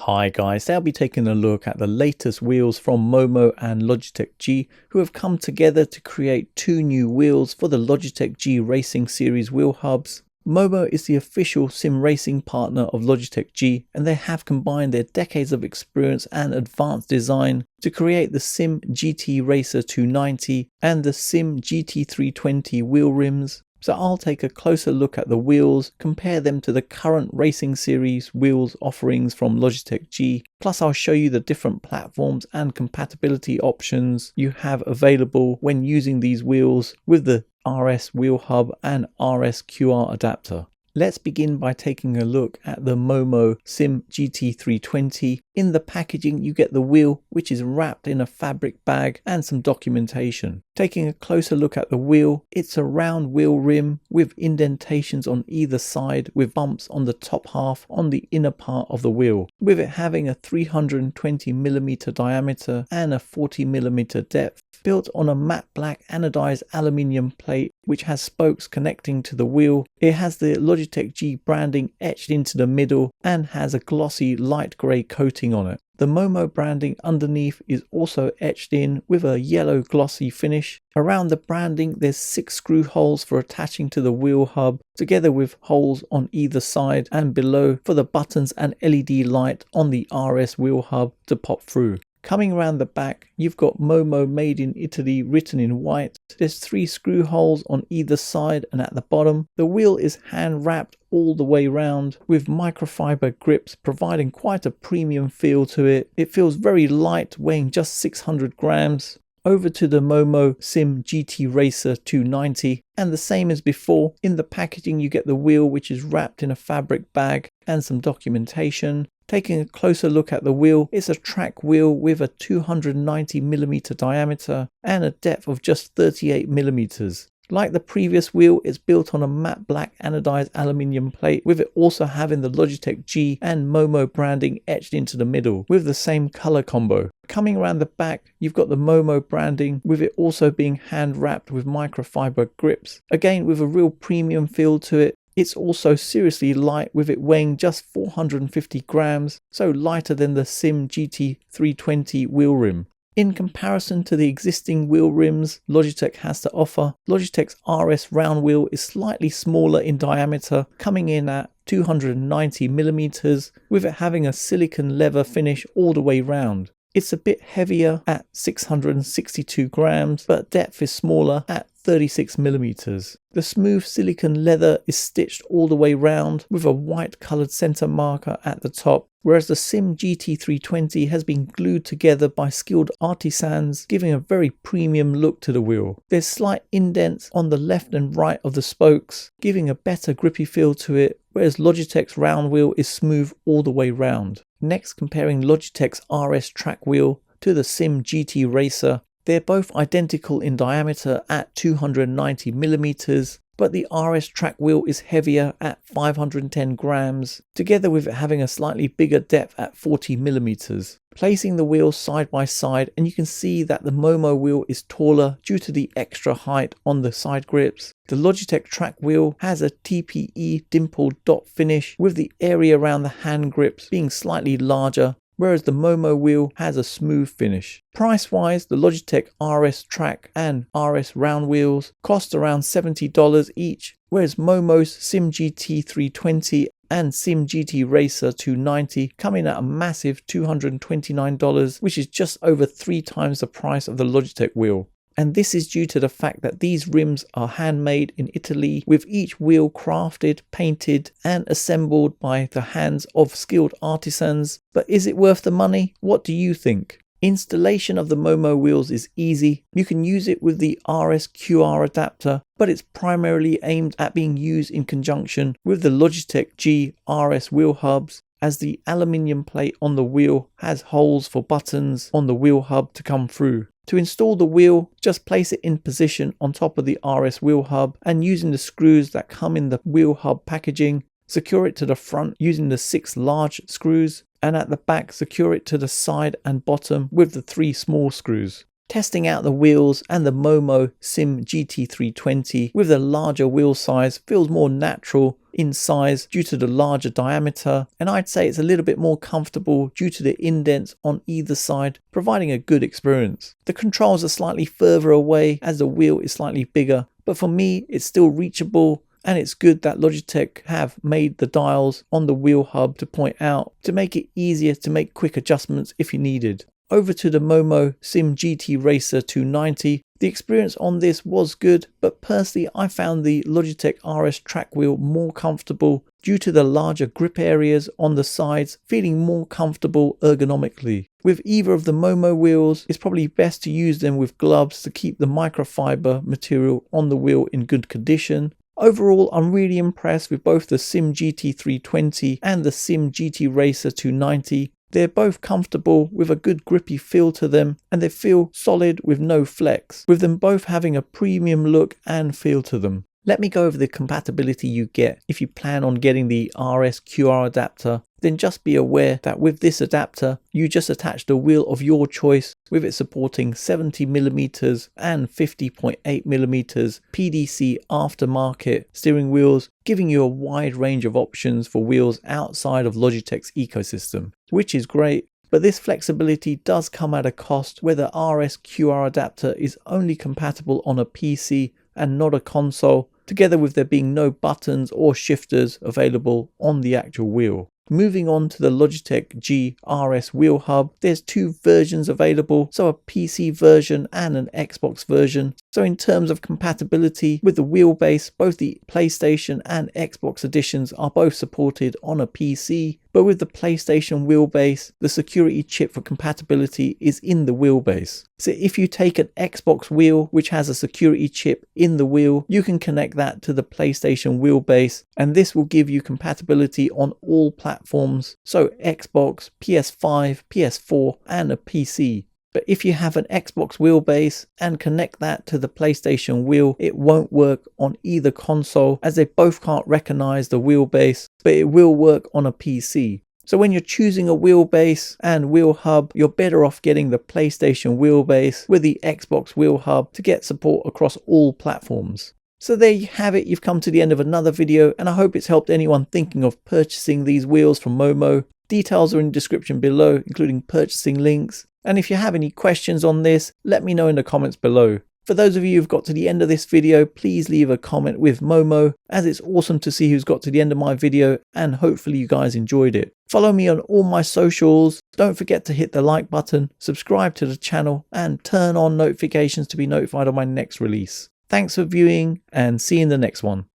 Hi guys, today I'll be taking a look at the latest wheels from MOMO and Logitech G, who have come together to create two new wheels for the Logitech G Racing Series wheel hubs. MOMO is the official sim racing partner of Logitech G, and they have combined their decades of experience and advanced design to create the Sim GT-Racer 290 and the Sim GT-320 wheel rims. So I'll take a closer look at the wheels, compare them to the current racing series wheels offerings from Logitech G, plus I'll show you the different platforms and compatibility options you have available when using these wheels with the RS wheel hub and RS QR adapter. Let's begin by taking a look at the MOMO Sim GT-320. In the packaging you get the wheel, which is wrapped in a fabric bag, and some documentation. Taking a closer look at the wheel, it's a round wheel rim with indentations on either side with bumps on the top half on the inner part of the wheel, with it having a 320mm diameter and a 40mm depth. Built on a matte black anodized aluminium plate which has spokes connecting to the wheel. It has the Logitech G branding etched into the middle and has a glossy light grey coating on it. The MOMO branding underneath is also etched in with a yellow glossy finish. Around the branding there's 6 screw holes for attaching to the wheel hub, together with holes on either side and below for the buttons and LED light on the RS wheel hub to pop through. Coming around the back, you've got MOMO made in Italy written in white. There's 3 screw holes on either side and at the bottom. The wheel is hand wrapped all the way round with microfiber grips, providing quite a premium feel to it. It feels very light, weighing just 600 grams. Over to the MOMO Sim GT-Racer 290, and the same as before, in the packaging you get the wheel, which is wrapped in a fabric bag, and some documentation. Taking a closer look at the wheel, it's a track wheel with a 290mm diameter and a depth of just 38mm. Like the previous wheel, it's built on a matte black anodized aluminium plate, with it also having the Logitech G and MOMO branding etched into the middle with the same color combo. Coming around the back, you've got the MOMO branding, with it also being hand wrapped with microfiber grips, again with a real premium feel to it. It's also seriously light, with it weighing just 450 grams, so lighter than the Sim GT-320 wheel rim. In comparison to the existing wheel rims Logitech has to offer, Logitech's RS round wheel is slightly smaller in diameter, coming in at 290mm, with it having a silicone leather finish all the way round. It's a bit heavier at 662 grams, but depth is smaller at 36mm. The smooth silicone leather is stitched all the way round with a white coloured centre marker at the top, whereas the Sim GT-320 has been glued together by skilled artisans, giving a very premium look to the wheel. There's slight indents on the left and right of the spokes, giving a better grippy feel to it, whereas Logitech's round wheel is smooth all the way round. Next, comparing Logitech's RS track wheel to the Sim GT-Racer. They're both identical in diameter at 290mm, but the RS track wheel is heavier at 510 grams, together with it having a slightly bigger depth at 40mm. Placing the wheels side by side, and you can see that the MOMO wheel is taller due to the extra height on the side grips. The Logitech track wheel has a TPE dimpled dot finish, with the area around the hand grips being slightly larger, whereas the MOMO wheel has a smooth finish. Price-wise, the Logitech RS track and RS round wheels cost around $70 each, whereas MOMO's Sim GT-320 and Sim GT-Racer 290 come in at a massive $229, which is just over 3 times the price of the Logitech wheel. And this is due to the fact that these rims are handmade in Italy, with each wheel crafted, painted and assembled by the hands of skilled artisans. But is it worth the money? What do you think? Installation of the MOMO wheels is easy. You can use it with the RS QR adapter, but it's primarily aimed at being used in conjunction with the Logitech G RS wheel hubs, as the aluminium plate on the wheel has holes for buttons on the wheel hub to come through. To install the wheel, just place it in position on top of the RS wheel hub, and using the screws that come in the wheel hub packaging, secure it to the front using the 6 large screws, and at the back secure it to the side and bottom with the 3 small screws. Testing out the wheels and the MOMO Sim GT-320 with the larger wheel size feels more natural in size due to the larger diameter, and I'd say it's a little bit more comfortable due to the indents on either side, providing a good experience. The controls are slightly further away as the wheel is slightly bigger, but for me it's still reachable, and it's good that Logitech have made the dials on the wheel hub to point out to make it easier to make quick adjustments if you needed. Over to the MOMO Sim GT-Racer 290. The experience on this was good, but personally I found the Logitech RS track wheel more comfortable due to the larger grip areas on the sides, feeling more comfortable ergonomically. With either of the MOMO wheels, it's probably best to use them with gloves to keep the microfiber material on the wheel in good condition. Overall, I'm really impressed with both the Sim GT-320 and the Sim GT-Racer 290. They're both comfortable with a good grippy feel to them, and they feel solid with no flex, with them both having a premium look and feel to them. Let me go over the compatibility you get if you plan on getting the RS QR adapter. Then just be aware that with this adapter, you just attach the wheel of your choice, with it supporting 70mm and 50.8mm PDC aftermarket steering wheels, giving you a wide range of options for wheels outside of Logitech's ecosystem, which is great. But this flexibility does come at a cost, where the RS QR adapter is only compatible on a PC and not a console, together with there being no buttons or shifters available on the actual wheel. Moving on to the Logitech G RS wheel hub, there's two versions available, so a PC version and an Xbox version. So in terms of compatibility with the wheelbase, both the PlayStation and Xbox editions are both supported on a PC, but with the PlayStation wheelbase, the security chip for compatibility is in the wheelbase. So if you take an Xbox wheel which has a security chip in the wheel, you can connect that to the PlayStation wheelbase, and this will give you compatibility on all platforms, so Xbox, PS5, PS4 and a PC. But if you have an Xbox wheelbase and connect that to the PlayStation wheel, it won't work on either console, as they both can't recognize the wheelbase, but it will work on a PC. So when you're choosing a wheelbase and wheel hub, you're better off getting the PlayStation wheelbase with the Xbox wheel hub to get support across all platforms. So there you have it, you've come to the end of another video, and I hope it's helped anyone thinking of purchasing these wheels from MOMO. Details are in the description below, including purchasing links. And if you have any questions on this, let me know in the comments below. For those of you who've got to the end of this video, please leave a comment with MOMO, as it's awesome to see who's got to the end of my video, and hopefully you guys enjoyed it. Follow me on all my socials. Don't forget to hit the like button, subscribe to the channel, and turn on notifications to be notified of my next release. Thanks for viewing, and see you in the next one.